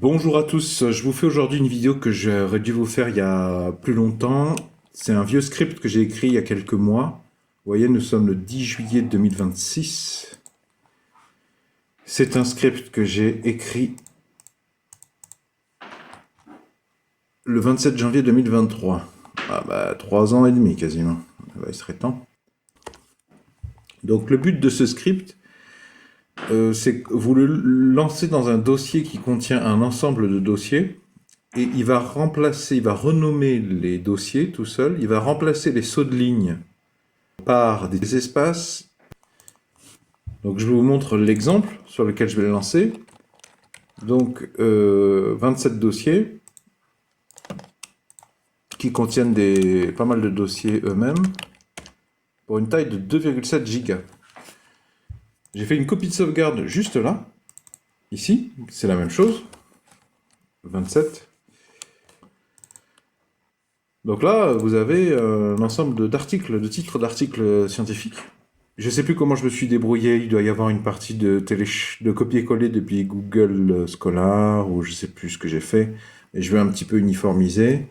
Bonjour à tous, je vous fais aujourd'hui une vidéo que j'aurais dû vous faire il y a plus longtemps. C'est un vieux script que j'ai écrit il y a quelques mois. Vous voyez, nous sommes le 10 juillet 2026. C'est un script que j'ai écrit le 27 janvier 2023. Ah bah, 3 ans et demi quasiment. Bah, il serait temps. Donc le but de ce script, c'est que vous le lancez dans un dossier qui contient un ensemble de dossiers. Et il va renommer les dossiers tout seul, il va remplacer les sauts de ligne par des espaces. Donc je vous montre l'exemple sur lequel je vais le lancer. Donc 27 dossiers qui contiennent pas mal de dossiers eux-mêmes pour une taille de 2,7 Go. J'ai fait une copie de sauvegarde juste là, ici, c'est la même chose, 27. Donc là, vous avez un ensemble d'articles, de titres d'articles scientifiques. Je ne sais plus comment je me suis débrouillé, il doit y avoir une partie de copier-coller depuis Google Scholar, ou je ne sais plus ce que j'ai fait. Et je vais un petit peu uniformiser.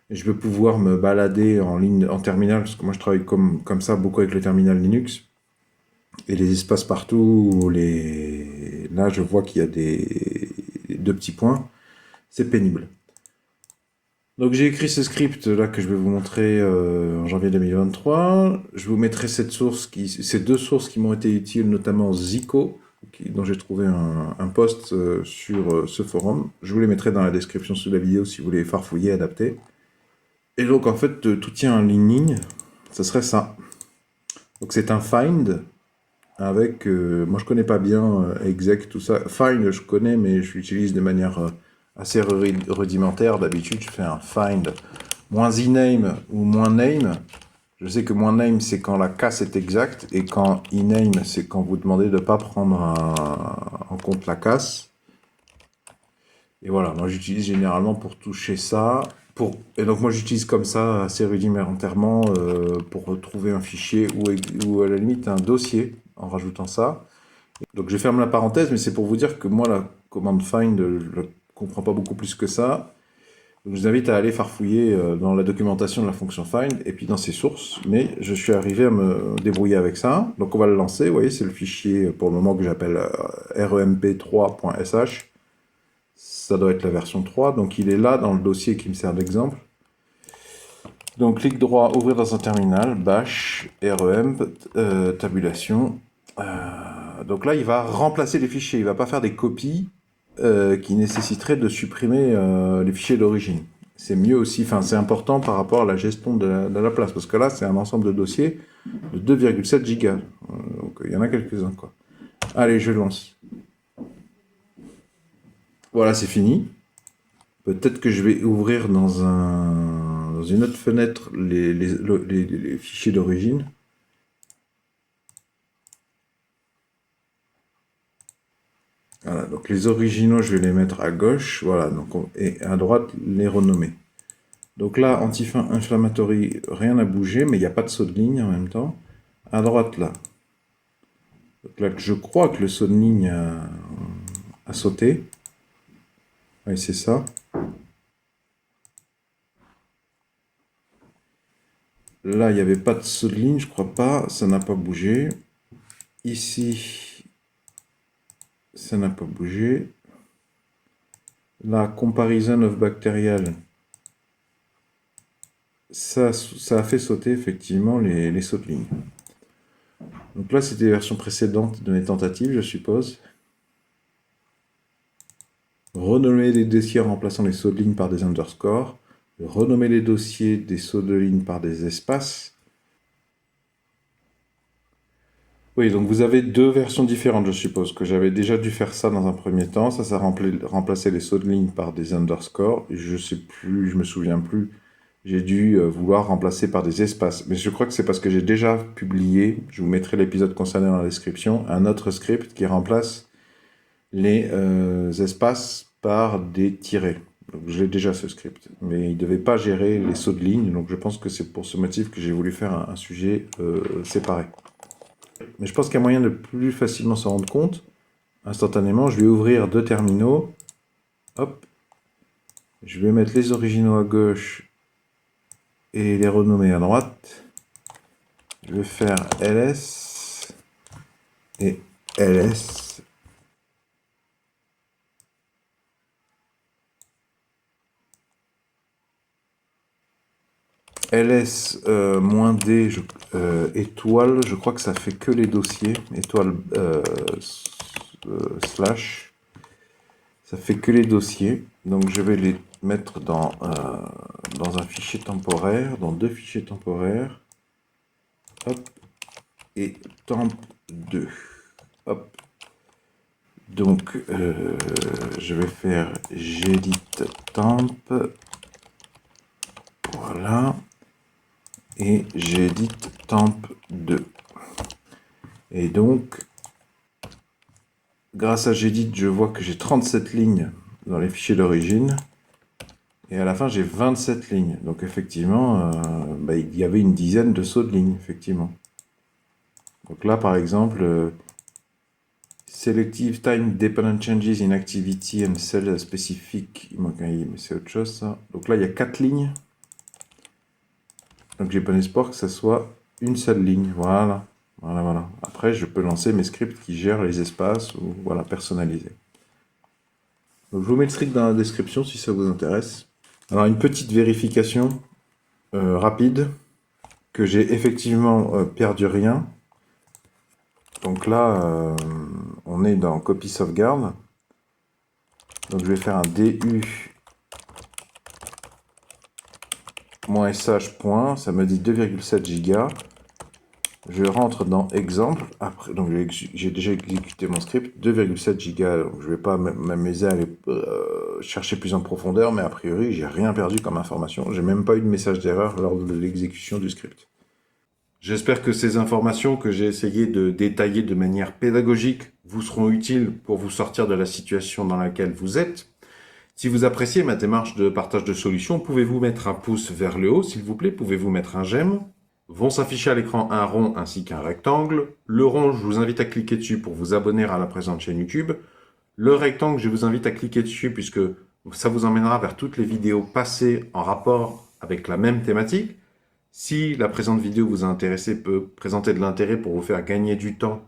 Et je vais pouvoir me balader en ligne, en terminal, parce que moi je travaille comme ça beaucoup avec le terminal Linux. Et les espaces partout, là je vois qu'il y a deux petits points. C'est pénible. Donc j'ai écrit ce script là que je vais vous montrer en janvier 2023. Je vous mettrai ces deux sources qui m'ont été utiles, notamment Zico, dont j'ai trouvé un post sur ce forum. Je vous les mettrai dans la description sous la vidéo si vous voulez farfouiller, adapter. Et donc en fait tout tient en ligne, ce serait ça. Donc c'est un find avec, moi je connais pas bien exec, tout ça. Find je connais mais je l'utilise de manière assez rudimentaire. D'habitude, je fais un find moins iname ou moins name. Je sais que moins name, c'est quand la casse est exacte, et quand iname, c'est quand vous demandez de ne pas prendre en compte la casse. Et voilà, moi j'utilise généralement pour toucher ça. Et donc moi j'utilise comme ça, assez rudimentairement, pour retrouver un fichier ou à la limite un dossier, en rajoutant ça. Donc je ferme la parenthèse, mais c'est pour vous dire que moi la commande find, je ne comprends pas beaucoup plus que ça. Donc, je vous invite à aller farfouiller dans la documentation de la fonction find et puis dans ses sources. Mais je suis arrivé à me débrouiller avec ça. Donc on va le lancer. Vous voyez, c'est le fichier pour le moment que j'appelle remp3.sh. Ça doit être la version 3. Donc il est là dans le dossier qui me sert d'exemple. Donc clic droit, ouvrir dans un terminal, bash, rem, tabulation. Donc là, il va remplacer les fichiers. Il ne va pas faire des copies qui nécessiteraient de supprimer les fichiers d'origine. C'est mieux aussi, enfin c'est important par rapport à la gestion de la place, parce que là, c'est un ensemble de dossiers de 2,7 Go. Donc il y en a quelques-uns, quoi. Allez, je lance. Voilà, c'est fini. Peut-être que je vais ouvrir dans une autre fenêtre les fichiers d'origine. Voilà, donc les originaux, je vais les mettre à gauche, voilà, donc et à droite, les renommer. Donc là, anti-inflammatory, rien n'a bougé, mais il n'y a pas de saut de ligne en même temps. À droite, là. Donc là, je crois que le saut de ligne a sauté. Oui, c'est ça. Là, il n'y avait pas de saut de ligne, je crois pas, ça n'a pas bougé. Ici, ça n'a pas bougé. Là, comparison of bacterial, ça a fait sauter effectivement les sauts de ligne. Donc là, c'était les versions précédentes de mes tentatives, je suppose. Renommer les dossiers en remplaçant les sauts de ligne par des underscores. Renommer les dossiers des sauts de ligne par des espaces. Oui, donc vous avez deux versions différentes, je suppose, que j'avais déjà dû faire ça dans un premier temps. Ça remplacé les sauts de ligne par des underscores. Je sais plus, je me souviens plus. J'ai dû vouloir remplacer par des espaces. Mais je crois que c'est parce que j'ai déjà publié, je vous mettrai l'épisode concerné dans la description, un autre script qui remplace les espaces par des tirets. Donc je l'ai déjà ce script, mais il ne devait pas gérer les sauts de ligne, donc je pense que c'est pour ce motif que j'ai voulu faire un sujet séparé. Mais je pense qu'il y a moyen de plus facilement s'en rendre compte. Instantanément, je vais ouvrir deux terminaux. Hop. Je vais mettre les originaux à gauche et les renommer à droite. Je vais faire ls et ls. ls -d étoile, je crois que ça fait que les dossiers. Étoile slash, ça fait que les dossiers. Donc je vais les mettre dans un fichier temporaire, dans deux fichiers temporaires. Hop. Et temp2. Hop. Donc, je vais faire gedit temp. Voilà. Et gedit temp2. Et donc, grâce à gedit, je vois que j'ai 37 lignes dans les fichiers d'origine. Et à la fin, j'ai 27 lignes. Donc, effectivement, il y avait une dizaine de sauts de lignes, effectivement. Donc là, par exemple, Selective Time Dependent Changes in Activity and Cell Specific. Il manque un i, mais c'est autre chose, ça. Donc là, il y a 4 lignes. Donc j'ai bon espoir que ça soit une seule ligne. Voilà. Voilà, voilà. Après, je peux lancer mes scripts qui gèrent les espaces ou voilà, personnaliser. Donc je vous mets le script dans la description si ça vous intéresse. Alors une petite vérification rapide que j'ai effectivement perdu rien. Donc là, on est dans copie sauvegarde. Donc je vais faire un du -sh point, ça me dit 2,7 Go. Je rentre dans exemple, après, donc j'ai déjà exécuté mon script, 2,7 Go, donc je ne vais pas m'amuser à aller chercher plus en profondeur, mais a priori, j'ai rien perdu comme information. J'ai même pas eu de message d'erreur lors de l'exécution du script. J'espère que ces informations que j'ai essayé de détailler de manière pédagogique vous seront utiles pour vous sortir de la situation dans laquelle vous êtes. Si vous appréciez ma démarche de partage de solutions, pouvez-vous mettre un pouce vers le haut, s'il vous plaît, pouvez-vous mettre un j'aime. Vont s'afficher à l'écran un rond ainsi qu'un rectangle. Le rond, je vous invite à cliquer dessus pour vous abonner à la présente chaîne YouTube. Le rectangle, je vous invite à cliquer dessus puisque ça vous emmènera vers toutes les vidéos passées en rapport avec la même thématique. Si la présente vidéo vous a intéressé, peut présenter de l'intérêt pour vous faire gagner du temps,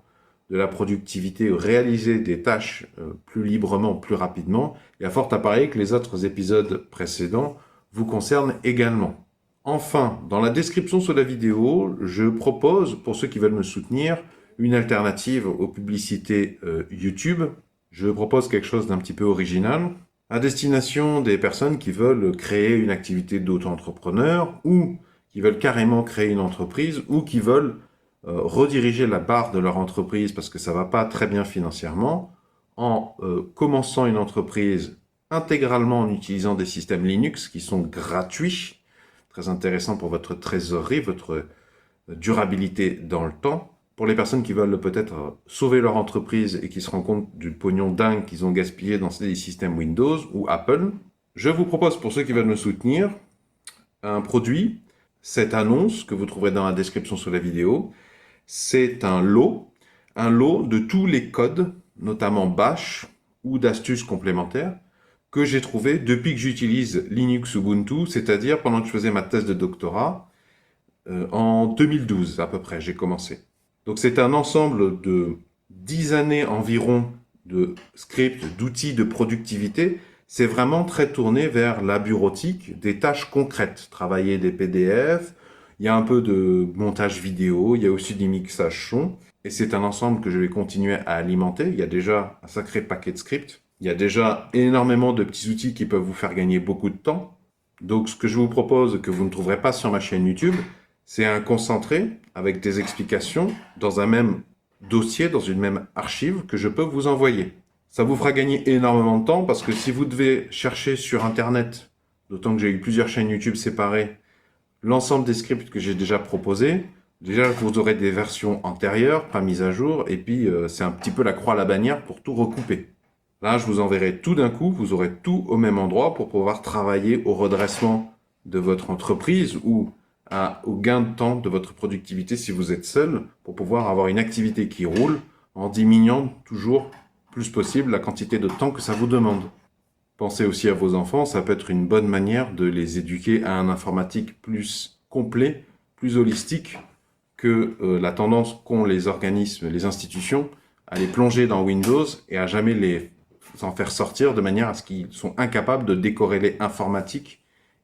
de la productivité, réaliser des tâches plus librement, plus rapidement, il y a fort à parier que les autres épisodes précédents vous concernent également. Enfin, dans la description sous la vidéo, je propose, pour ceux qui veulent me soutenir, une alternative aux publicités YouTube. Je propose quelque chose d'un petit peu original, à destination des personnes qui veulent créer une activité d'auto-entrepreneur ou qui veulent carrément créer une entreprise ou qui veulent rediriger la barre de leur entreprise parce que ça ne va pas très bien financièrement en commençant une entreprise intégralement en utilisant des systèmes Linux qui sont gratuits, très intéressant pour votre trésorerie, votre durabilité dans le temps. Pour les personnes qui veulent peut-être sauver leur entreprise et qui se rendent compte du pognon dingue qu'ils ont gaspillé dans des systèmes Windows ou Apple, je vous propose, pour ceux qui veulent me soutenir, un produit. Cette annonce que vous trouverez dans la description sous la vidéo, c'est un lot de tous les codes, notamment Bash ou d'astuces complémentaires, que j'ai trouvé depuis que j'utilise Linux Ubuntu, c'est-à-dire pendant que je faisais ma thèse de doctorat, en 2012 à peu près, j'ai commencé. Donc c'est un ensemble de 10 années environ de scripts, d'outils de productivité. C'est vraiment très tourné vers la bureautique, des tâches concrètes, travailler des PDF, il y a un peu de montage vidéo, il y a aussi du mixage son, et c'est un ensemble que je vais continuer à alimenter. Il y a déjà un sacré paquet de scripts, il y a déjà énormément de petits outils qui peuvent vous faire gagner beaucoup de temps. Donc ce que je vous propose, que vous ne trouverez pas sur ma chaîne YouTube, c'est un concentré avec des explications dans un même dossier, dans une même archive que je peux vous envoyer. Ça vous fera gagner énormément de temps parce que si vous devez chercher sur Internet, d'autant que j'ai eu plusieurs chaînes YouTube séparées, l'ensemble des scripts que j'ai déjà proposés, déjà vous aurez des versions antérieures, pas mises à jour, et puis c'est un petit peu la croix à la bannière pour tout recouper. Là, je vous enverrai tout d'un coup, vous aurez tout au même endroit pour pouvoir travailler au redressement de votre entreprise ou au gain de temps de votre productivité si vous êtes seul, pour pouvoir avoir une activité qui roule en diminuant toujours plus possible la quantité de temps que ça vous demande. Pensez aussi à vos enfants, ça peut être une bonne manière de les éduquer à un informatique plus complet, plus holistique que la tendance qu'ont les organismes, les institutions, à les plonger dans Windows et à jamais les en faire sortir de manière à ce qu'ils sont incapables de décorréler informatique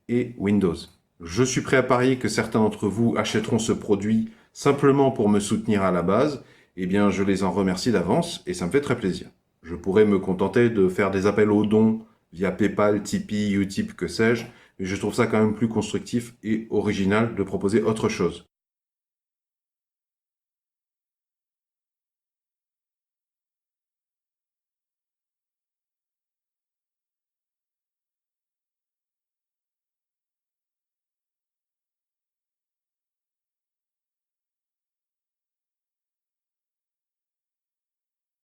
et Windows. Je suis prêt à parier que certains d'entre vous achèteront ce produit simplement pour me soutenir à la base. Eh bien, je les en remercie d'avance et ça me fait très plaisir. Je pourrais me contenter de faire des appels aux dons via PayPal, Tipeee, Utip, que sais-je, mais je trouve ça quand même plus constructif et original de proposer autre chose.